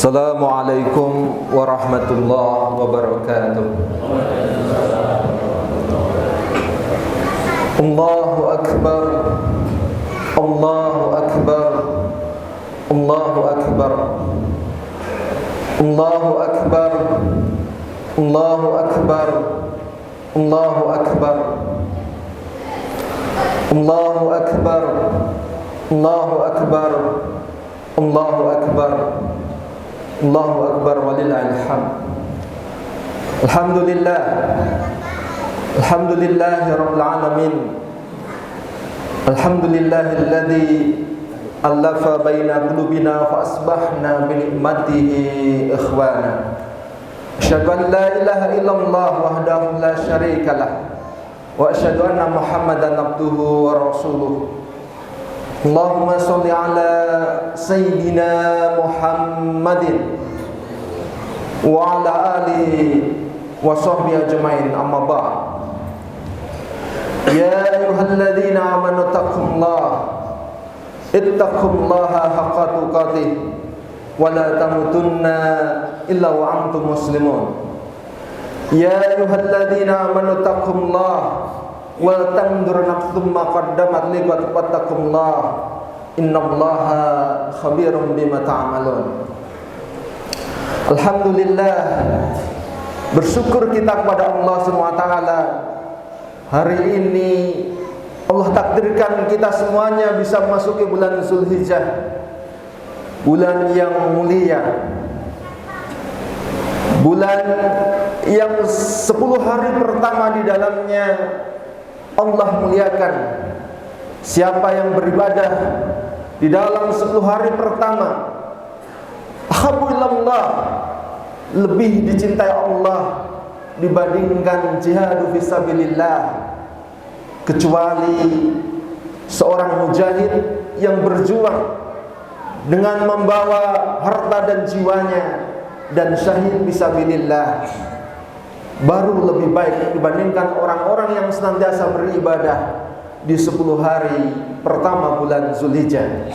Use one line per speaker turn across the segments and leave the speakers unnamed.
Assalamualaikum warahmatullahi wabarakatuh. Allahu Akbar, Allahu Akbar, Allahu Akbar, Allahu Akbar, Allahu Akbar, Allahu Akbar, Allahu Akbar, Allahu Akbar, Allahu Akbar, Allahu Akbar walillahil hamd. Alhamdulillah, alhamdulillahi rabbil alamin. Alhamdulillahilladzi alafa baina qulubina fa asbahna bi ni'matihi ikhwana. Asyhadu an la ilaha illallah wahdahu la syarikalah wa asyhadu anna Muhammadan abduhu wa rasuluh. Allahumma sholli ala sayyidina Muhammadin wa ala alihi wa sahbihi ajmain, amma ba'd. Ya ayyuhalladzina amanu ittaqullaha haqqa tuqatih wa la tamutunna illa wa antum muslimun. Ya ayyuhalladzina amanu ittaqullaha wal tanzur nafsum ma qaddamat liqad wattaqullah innallaha khabirum bima ta'malun. Alhamdulillah, bersyukur kita kepada Allah Subhanahu wa taala. Hari ini Allah takdirkan kita semuanya bisa memasuki bulan Zulhijjah, bulan yang mulia, bulan yang 10 hari pertama di dalamnya Allah muliakan. Siapa yang beribadah di dalam 10 hari pertama, ahabbu ilallah, lebih dicintai Allah dibandingkan jihadu fisabilillah, kecuali seorang mujahid yang berjuang dengan membawa harta dan jiwanya dan syahid fisabilillah, baru lebih baik dibandingkan orang-orang yang senantiasa beribadah di 10 hari pertama bulan Zulhijjah.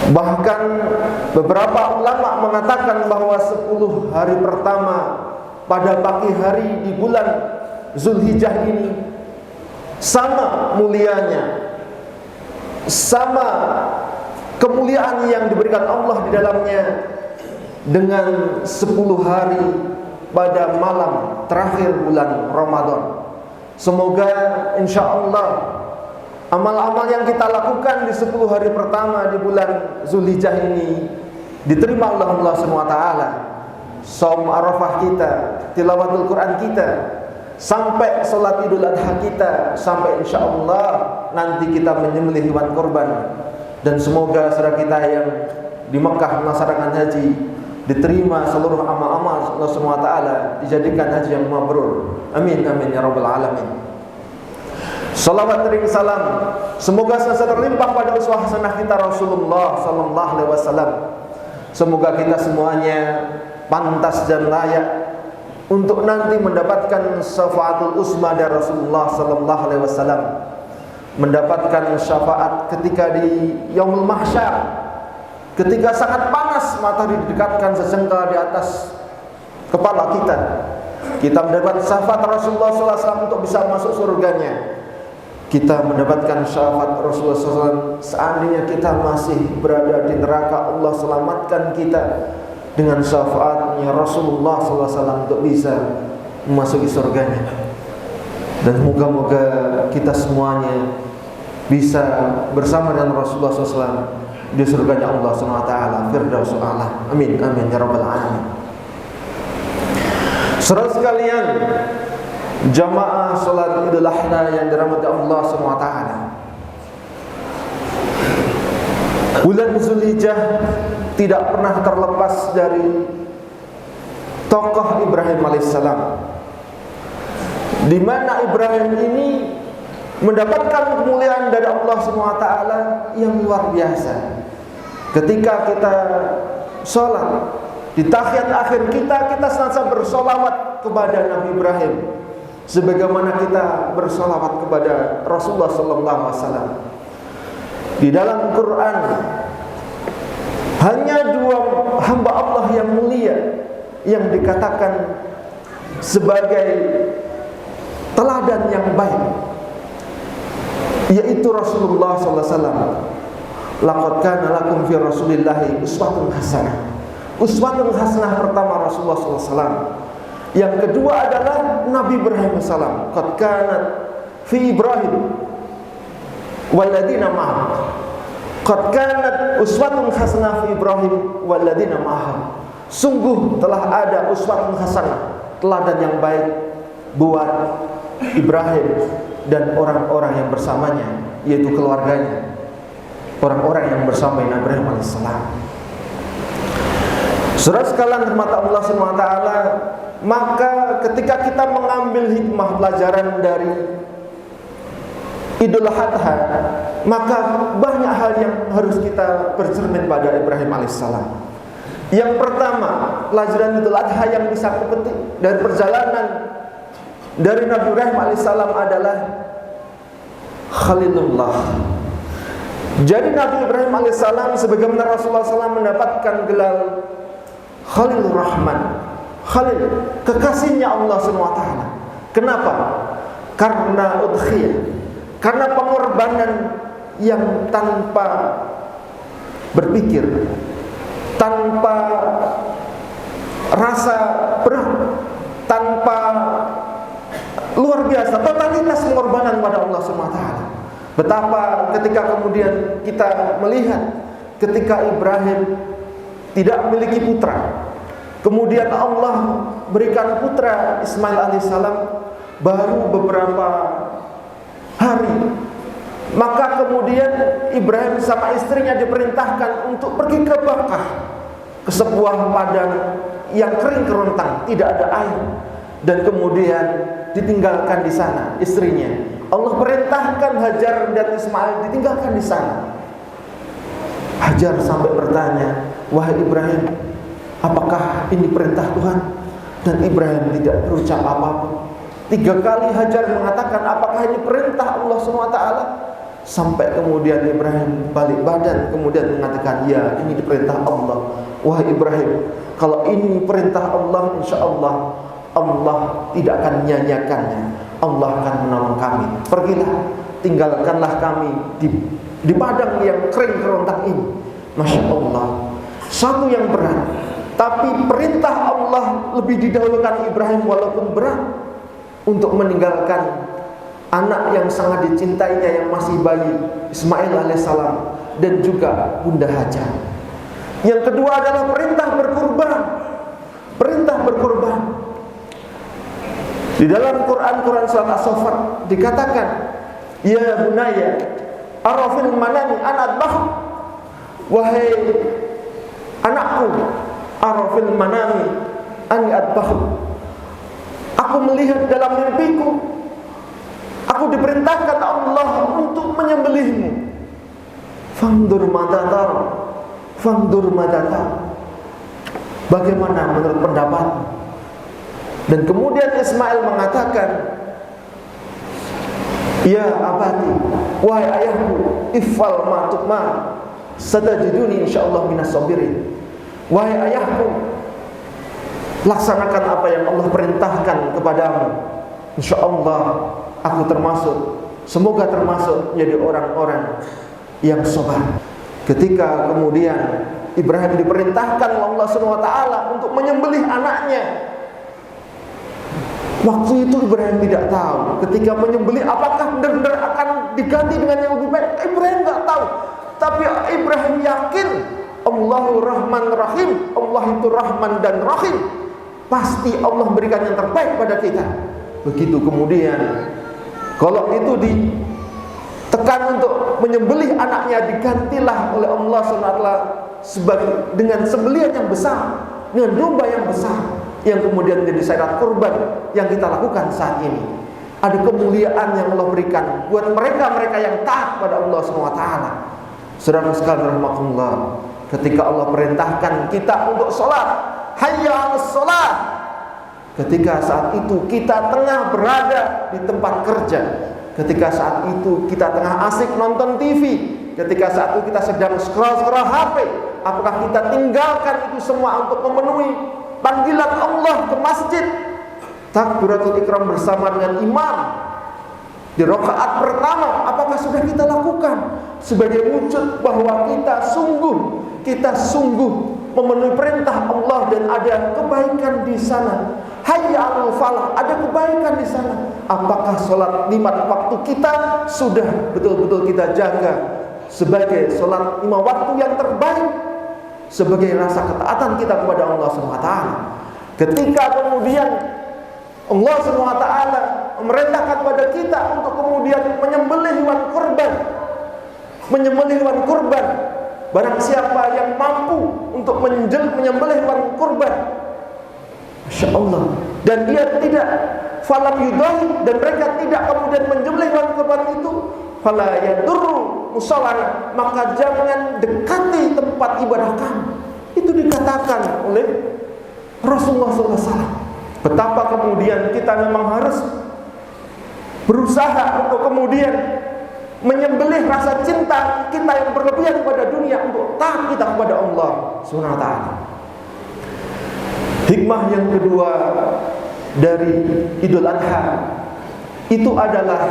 Bahkan beberapa ulama mengatakan bahwa 10 hari pertama pada pagi hari di bulan Zulhijjah ini sama mulianya, sama kemuliaan yang diberikan Allah di dalamnya dengan 10 hari pada malam terakhir bulan Ramadan. Semoga insyaallah amal-amal yang kita lakukan di 10 hari pertama di bulan Zulhijjah ini diterima oleh Allah Subhanahu wa taala. Shaum Arafah kita, tilawatul Quran kita, sampai salat Idul Adha kita, sampai insyaallah nanti kita menyembelih hewan kurban. Dan semoga saudara kita yang di Mekah melaksanakan haji diterima seluruh amal-amal Allah Subhanahu wa taala, dijadikan haji yang mabrur. Amin amin ya rabbal alamin. Salawat dan salam semoga senantiasa terlimpah pada uswah hasanah kita Rasulullah sallallahu alaihi wasallam. Semoga kita semuanya pantas dan layak untuk nanti mendapatkan syafaatul uzma dari Rasulullah sallallahu alaihi wasallam, mendapatkan syafaat ketika di yaumul mahsyar, ketika sangat panas matahari didekatkan sejengkal di atas kepala kita. Kita mendapat syafaat Rasulullah SAW untuk bisa masuk surganya. Kita mendapatkan syafaat Rasulullah SAW seandainya kita masih berada di neraka, Allah selamatkan kita dengan syafaatnya Rasulullah SAW untuk bisa memasuki surganya. Dan moga-moga kita semuanya bisa bersama dengan Rasulullah SAW di surganya Allah SWT, Firdausul A'la. Amin amin ya rabbal alamin. Saudara sekalian, jamaah salat Idul Adha yang dirahmati Allah SWT, bulan Zulhijjah tidak pernah terlepas dari tokoh Ibrahim alaihissalam, di mana Ibrahim ini mendapatkan kemuliaan dari Allah SWT yang luar biasa. Ketika kita sholat di tahiyat akhir kita senantiasa bersolawat kepada Nabi Ibrahim, sebagaimana kita bersolawat kepada Rasulullah sallallahu alaihi wasallam. Di dalam Quran Hanya dua hamba Allah yang mulia yang dikatakan sebagai teladan yang baik, yaitu Rasulullah SAW. Laqad kana lakum fi Rasulillahi uswatun hasanah. Uswatun hasanah pertama Rasulullah SAW. Yang kedua adalah Nabi Ibrahim SAW. Qad kanat fi Ibrahim walladzina ma'ahu. Qad kanat uswatun hasanah fi Ibrahim walladzina ma'ahu. Sungguh telah ada uswatun hasanah, teladan yang baik buat Ibrahim dan orang-orang yang bersamanya, yaitu keluarganya, orang-orang yang bersama Nabi Ibrahim alaihissalam. Saudara sekalian rahmat Allah SWT, maka ketika kita mengambil hikmah pelajaran dari Idul Adha, maka banyak hal yang harus kita bercermin pada Ibrahim alaihissalam. Yang pertama, pelajaran Idul Adha yang bisa kepetik dari perjalanan dari Nabi Ibrahim alaihissalam adalah Khalilullah. Jadi Nabi Ibrahim alaihissalam sebagaimana Rasulullah SAW mendapatkan gelar Khalilur Rahman, Khalil, kekasihnya Allah SWT. Kenapa? Karena udhiyah, karena pengorbanan yang tanpa berpikir, tanpa rasa berat, tanpa luar biasa, totalitas pengorbanan pada Allah SWT. Betapa ketika kemudian kita melihat ketika Ibrahim tidak memiliki putra, kemudian Allah berikan putra Ismail alaihissalam baru beberapa hari, maka kemudian Ibrahim sama istrinya diperintahkan untuk pergi ke Bakkah, ke sebuah padang yang kering kerontang, tidak ada air, dan kemudian ditinggalkan di sana istrinya. Allah perintahkan Hajar dan Ismail ditinggalkan di sana. Hajar sampai bertanya, wahai Ibrahim, apakah ini perintah Tuhan? Dan Ibrahim tidak berucap apa-apa. 3 kali Hajar mengatakan, apakah ini perintah Allah SWT? Sampai kemudian Ibrahim balik badan, kemudian mengatakan, ya, ini perintah Allah. Wahai Ibrahim, kalau ini perintah Allah, insya Allah Allah tidak akan menyanyiakannya. Allah akan menolong kami. Pergilah, tinggalkanlah kami di padang yang kering kerontang ini. Masya Allah, satu yang berat, tapi perintah Allah lebih didahulukan Ibrahim walaupun berat, untuk meninggalkan anak yang sangat dicintainya yang masih bayi, Ismail alaihissalam, dan juga Bunda Hajar. Yang kedua adalah perintah berkurban. Perintah berkurban. Di dalam Quran surat As-Saffat dikatakan, ya bunaya arafil manami an adbah. Wahai anakku, arafil manami an adbah. Aku melihat dalam mimpiku, aku diperintahkan Allah untuk menyembelihmu. Fandur madatar, fandur madatar. Bagaimana menurut pendapatmu? Dan kemudian Ismail mengatakan, ya abati, wahai ayahku, ifal ma tu'ma, satajiduni insyaallah minas sabirin. Wahai ayahku, laksanakan apa yang Allah perintahkan kepadamu. Insyaallah aku termasuk, semoga termasuk jadi orang-orang yang sabar. Ketika kemudian Ibrahim diperintahkan oleh Allah SWT untuk menyembelih anaknya, waktu itu Ibrahim tidak tahu ketika menyembelih apakah benar-benar akan diganti dengan yang lebih baik. Ibrahim tidak tahu, tapi Ibrahim yakin Allahur Rahman Rahim, Allah itu Rahman dan Rahim, pasti Allah berikan yang terbaik pada kita. Begitu kemudian, kalau itu ditekan untuk menyembelih anaknya, digantilah oleh Allah SWT sebagai dengan sembelihan yang besar, dengan domba yang besar, yang kemudian menjadi syarat kurban yang kita lakukan saat ini. Ada kemuliaan yang Allah berikan buat mereka-mereka yang taat pada Allah SWT. Saudara sekalian rahmatullah, ketika Allah perintahkan kita untuk sholat, hayya 'alas sholat, ketika saat itu kita tengah berada di tempat kerja, ketika saat itu kita tengah asik nonton TV, ketika saat itu kita sedang scroll HP, Apakah kita tinggalkan itu semua untuk memenuhi panggilan Allah ke masjid? Takbiratul ihram bersama dengan imam di rakaat pertama, apakah sudah kita lakukan sebagai wujud bahwa kita sungguh memenuhi perintah Allah dan ada kebaikan di sana? Hayya 'alal falah, ada kebaikan di sana. Apakah sholat 5 waktu kita sudah betul-betul kita jaga sebagai sholat 5 waktu yang terbaik, sebagai rasa ketaatan kita kepada Allah SWT? Ketika kemudian Allah SWT memerintahkan pada kita untuk kemudian menyembelih hewan kurban, barang siapa yang mampu untuk menyembelih hewan kurban, Masya Allah, dan dia tidak falam yudahi, dan mereka tidak kemudian menyembelih hewan kurban itu, fala yadurru musallana, maka jangan dekati tempat ibadah kamu. Itu dikatakan oleh Rasulullah SAW. Betapa kemudian kita memang harus berusaha untuk kemudian menyembelih rasa cinta kita yang berlebihan kepada dunia untuk taat kita kepada Allah Subhanahu wa ta'ala. Hikmah yang kedua dari Idul Adha itu adalah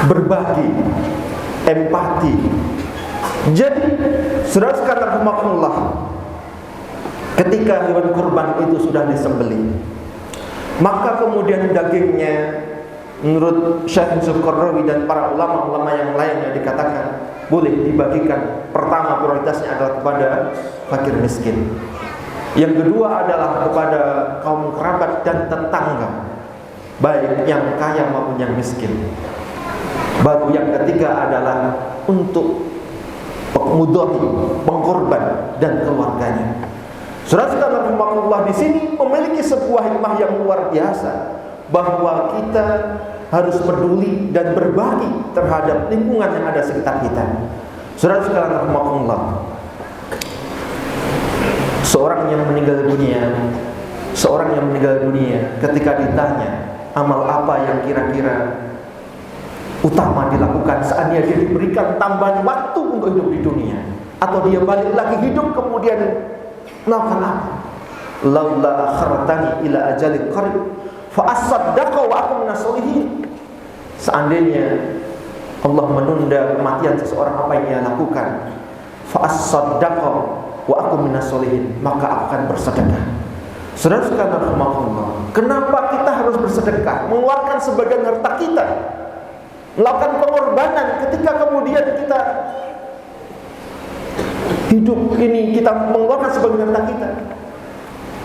berbagi, empati. Jadi, saudara sekalian rahimakumullah, ketika hewan kurban itu sudah disembelih, maka kemudian dagingnya menurut Syekh Zulkarnawi dan para ulama-ulama yang lainnya dikatakan boleh dibagikan. Pertama, prioritasnya adalah kepada fakir miskin. Yang kedua adalah kepada kaum kerabat dan tetangga, baik yang kaya maupun yang miskin. Baru yang ketiga adalah untuk mudhahi, pengkorban dan keluarganya. Saudara sekalian rahimakumullah, di sini memiliki sebuah hikmah yang luar biasa, bahwa kita harus peduli dan berbagi terhadap lingkungan yang ada sekitar kita. Saudara sekalian rahimakumullah, seorang yang meninggal dunia ketika ditanya amal apa yang kira-kira utama dilakukan seandainya dia diberikan tambahan waktu untuk hidup di dunia, atau dia balik lagi hidup kemudian melakukan apa? Laula akhartani ila ajalin qarib fa asaddaqa wa akum minasolihin. Seandainya Allah menunda kematian seseorang, apa yang dia lakukan? Fa asaddaqa wa akum minasolihin, maka akan bersedekah. Saudara sekalian rahimakumullah, kenapa kita harus bersedekah, mengeluarkan sebagian harta kita, melakukan pengorbanan ketika kemudian kita hidup ini, kita mengeluarkan sebagian harta kita?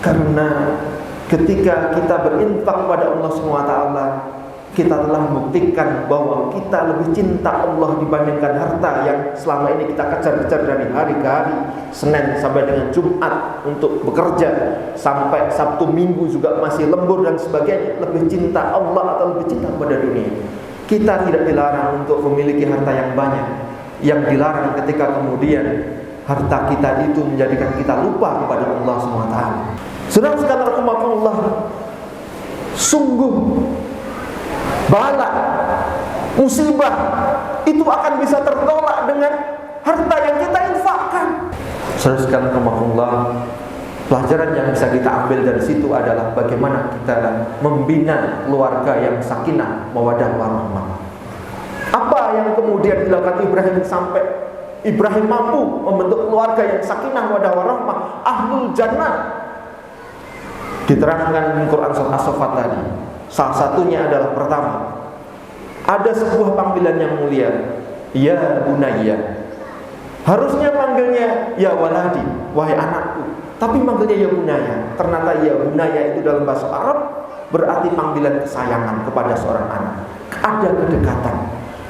Karena ketika kita berinfak kepada Allah SWT, kita telah membuktikan bahwa kita lebih cinta Allah dibandingkan harta yang selama ini kita kejar-kejar dari hari ke hari, Senin sampai dengan Jumat untuk bekerja, sampai Sabtu Minggu juga masih lembur dan sebagainya. Lebih cinta Allah atau lebih cinta kepada dunia? Kita tidak dilarang untuk memiliki harta yang banyak. Yang dilarang ketika kemudian harta kita itu menjadikan kita lupa kepada Allah SWT. Saudara sekalian rahimakumullah, sungguh bala, musibah itu akan bisa tertolak dengan harta yang kita infakkan. Saudara sekalian rahimakumullah, pelajaran yang bisa kita ambil dari situ adalah bagaimana kita membina keluarga yang sakinah, mawaddah warahmah. Apa yang kemudian dilakukan Ibrahim sampai Ibrahim mampu membentuk keluarga yang sakinah, mawaddah warahmah, ahlul jannah? Diterangkan di Quran surah As-Saffat tadi. Salah satunya adalah pertama, ada sebuah panggilan yang mulia, ya bunayya. Harusnya panggilnya ya waladi, wahai anakku, tapi manggilnya ya bunayya. Ternyata ya bunayya itu dalam bahasa Arab berarti panggilan kesayangan kepada seorang anak. Ada kedekatan.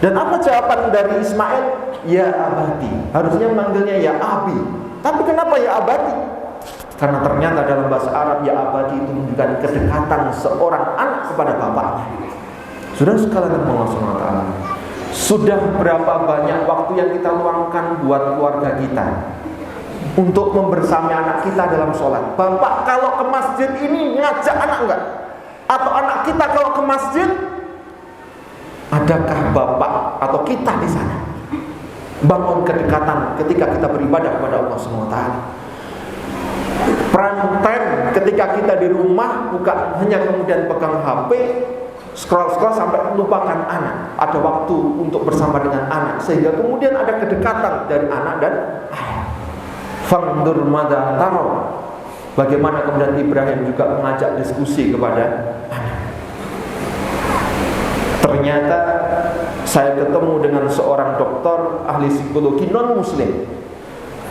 Dan apa jawaban dari Ismail? Ya abadi. Harusnya manggilnya ya abi, tapi kenapa ya abadi? Karena ternyata dalam bahasa Arab ya abadi itu menunjukkan kedekatan seorang anak kepada bapaknya. Sudah sekalian Allah SWT, sudah berapa banyak waktu yang kita luangkan buat keluarga kita untuk membersami anak kita dalam sholat? Bapak kalau ke masjid ini ngajak anak enggak? Atau anak kita kalau ke masjid, adakah bapak atau kita di sana? bangun kedekatan ketika kita beribadah kepada Allah SWT. Prime time ketika kita di rumah, bukan hanya kemudian pegang HP, scroll sampai melupakan anak. Ada waktu untuk bersama dengan anak, sehingga kemudian ada kedekatan dari anak dan ayah. Fandur madza tara. Bagaimana kemudian Ibrahim juga mengajak diskusi kepada anak. Ternyata saya ketemu dengan seorang dokter ahli psikologi non-muslim.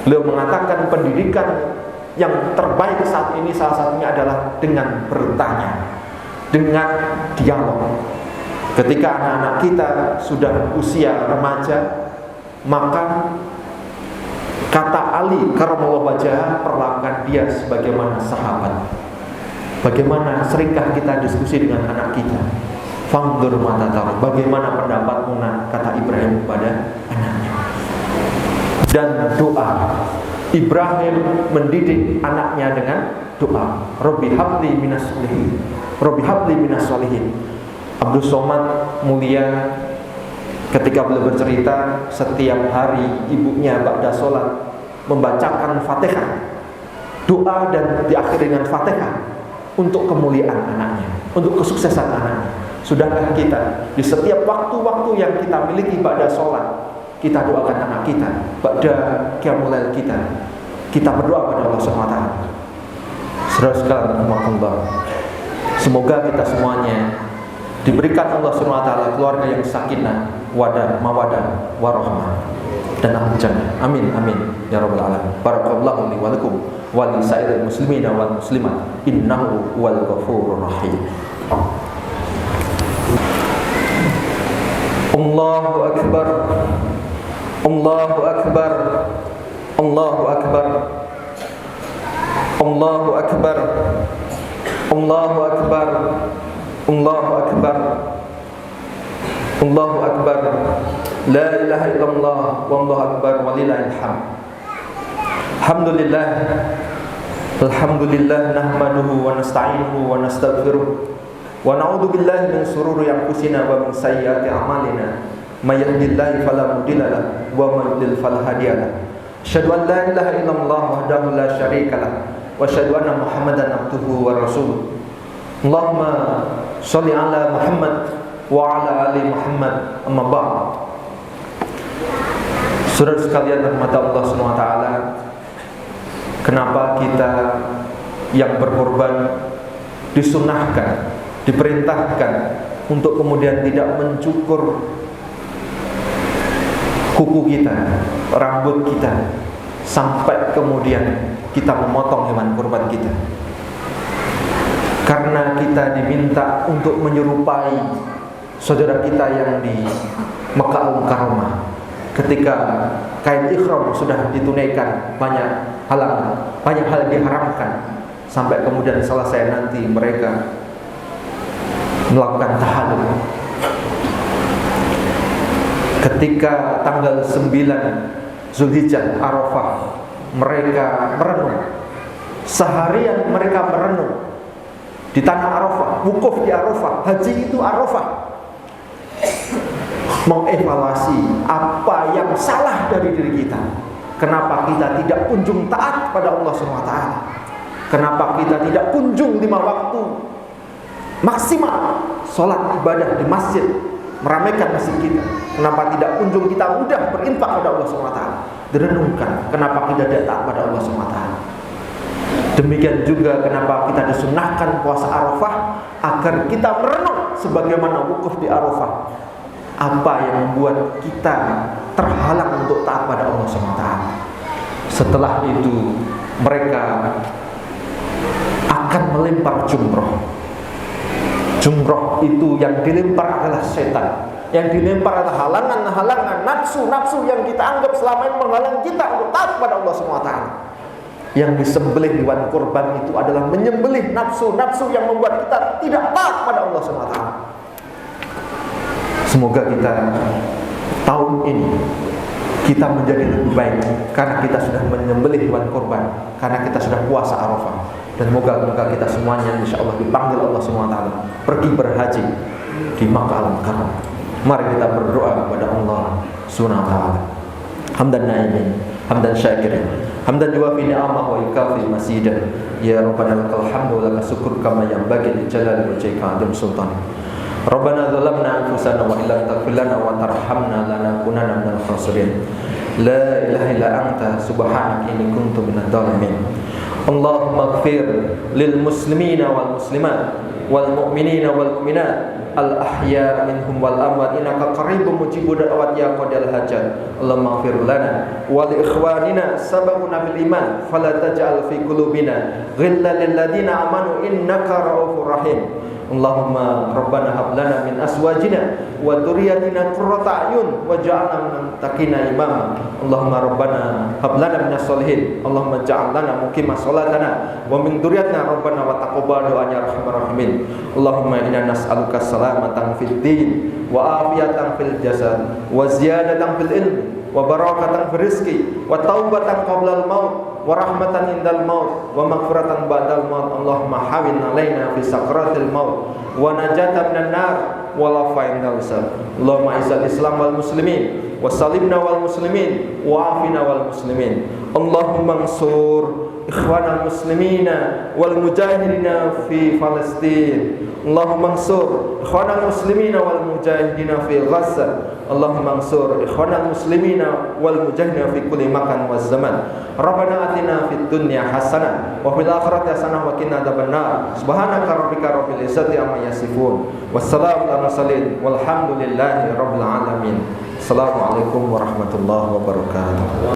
Beliau mengatakan pendidikan yang terbaik saat ini salah satunya adalah dengan bertanya, dengan dialog. Ketika anak-anak kita sudah usia remaja, maka kata Ali karamallahu wajhah, perlakukan dia sebagaimana sahabat. Bagaimana seringkah kita diskusi dengan anak kita? Fangdur mata taruh, bagaimana pendapatmu nak, kata Ibrahim kepada anaknya. Dan doa, Ibrahim mendidik anaknya dengan doa, Rabbi habli minas solihin, Rabbi habli minas solihin. Abdul Somad mulia ketika beliau bercerita, setiap hari ibunya ba'da sholat membacakan Fatihah, doa dan diakhiri dengan Fatihah untuk kemuliaan anaknya, untuk kesuksesan anaknya. Sudahkah kita di setiap waktu-waktu yang kita miliki ba'da sholat, kita doakan anak kita, ba'da qiyamul lail kita berdoa kepada Allah SWT. Saudara sekalian, semoga kita semuanya diberikan Allah SWT keluarga yang sakinah, mawadah, warahmah, dan ahli jannah. Amin amin ya rabbal alamin. Barakallahu li wa lakum wa li sa'iril muslimina wal muslimat, innahu huwal ghafurur rahim. Allahu akbar, Allahu akbar, Allahu akbar, Allahu akbar, Allahu akbar, Allahu akbar, Allahu akbar, la ilaha illallah, wallahu akbar, walillahil hamd. Alhamdulillah, alhamdulillah, nahmaduhu wa nasta'inuhu wa nastaghfiruh wa na'udzu billahi min shururi anfusina wa min sayyiati a'malina. May yahdihillahu fala mudilla lahu wa may yudlil fala hadiya lahu. Asyhadu an la ilaha illallah wahdahu la syarika lahu wa asyhadu anna Muhammadan abduhu wa rasuluh. Allahumma shalli ala Muhammad wa ala ali Muhammad, amma ba'd. Saudara sekalian rahmat Allah SWT, kenapa kita yang berkorban disunahkan, diperintahkan untuk kemudian tidak mencukur kuku kita, rambut kita, sampai kemudian kita memotong hewan kurban kita? Karena kita diminta untuk menyerupai saudara kita yang di Mekah Al-Mukarramah. Ketika kain ihram sudah ditunaikan, banyak halangan, banyak hal diharamkan, sampai kemudian selesai nanti mereka melakukan tahallul. Ketika tanggal 9 Zulhijjah, Arafah, mereka merenung. Seharian mereka merenung di tanah Arafah, wukuf di Arafah, haji itu Arafah. Mengevaluasi apa yang salah dari diri kita. Kenapa kita tidak kunjung taat pada Allah SWT? Kenapa kita tidak kunjung 5 waktu maksimal sholat ibadah di masjid, meramaikan masjid kita? Kenapa tidak kunjung kita mudah berinfak pada Allah SWT? Direnungkan, kenapa kita tidak taat pada Allah SWT? Demikian juga kenapa kita disunahkan puasa Arafah, agar kita merenung sebagaimana wukuf di Arafah. Apa yang membuat kita terhalang untuk taat pada Allah SWT? Setelah itu mereka akan melempar jumroh. Jumroh itu yang dilempar adalah setan, yang dilempar adalah halangan-halangan, nafsu-nafsu yang kita anggap selama ini menghalang kita untuk taat pada Allah SWT. Yang disembelih hewan kurban itu adalah menyembelih nafsu-nafsu yang membuat kita tidak taat pada Allah SWT. Semoga kita tahun ini kita menjadi lebih baik karena kita sudah menyembelih hewan kurban, karena kita sudah puasa Arafah. Dan moga kita semuanya insyaallah dipanggil Allah SWT pergi berhaji di Makkah Al-Mukarramah. Mari kita berdoa kepada Allah SWT.
hamdan na'imin, hamdan syakirin, hamdan yuwafi ni'amah wa yukafi masidah. Ya Rabbana lakal hamdu wa lakal syukur kama yanbaghi li jalali wajhika azim sultan. Rabbana zalamna anfusana wa illam taghfir lana wa tarhamna lanakunanna minal khasirin. La ilaha illa anta subhanaka inni kuntu minadh dhalimin. Allahumma ighfir lil muslimina wal muslimat wal mu'minina wal mu'minat al ahya minhum wal amwat innaka qaribun mujibud da'wat ya qadal hajat. Allahumma ighfir lana wa li ikhwanina sabaquna bil iman fala taj'al fi qulubina ghillan lil ladzina amanu innaka raufur rahim. Allahumma rabbana hab lana min azwajina wa dhurriyyatina qurrata a'yun waj'alna minal muttaqina imama. Allahumma rabbana hab lana minas solihin. Allahumma ja'al lana muqima sholatana wa min dhurriyyatina rabbana wa taqabbal du'a ya arhamar rahimin. Allahumma inna nas'aluka salamatan fid din wa afiyatan fil jasad wa ziyadatan fil ilmi wa barakatan fil rizqi wa taubatan qabla al maut wa rahmatan indal maut wa maghfiratan ba'dal maut. Allahumma hawin alaina fi sakratil maut wa najatan minan nar wa lafa indal hisab. Allahumma izzil islam wal muslimin wa salimna wal muslimin wa afina wal muslimin. Allahumma ansur ikhwanal muslimina wal mujahidina fi Palestin. Allahumma ansur ikhwanal muslimina wal mujahidina fi Gaza. Allahumma ansur ikhwanal muslimina wal mujahidina fi kulli makan wa zaman. Rabbana atina fid dunya hasanah wa fil akhirati hasanah wa qina adzabannar. Subhanaka rabbika rabbil izzati amma yasifun. Wassalamu ala mursalin walhamdulillahi rabbil alamin. Assalamualaikum warahmatullahi wabarakatuh.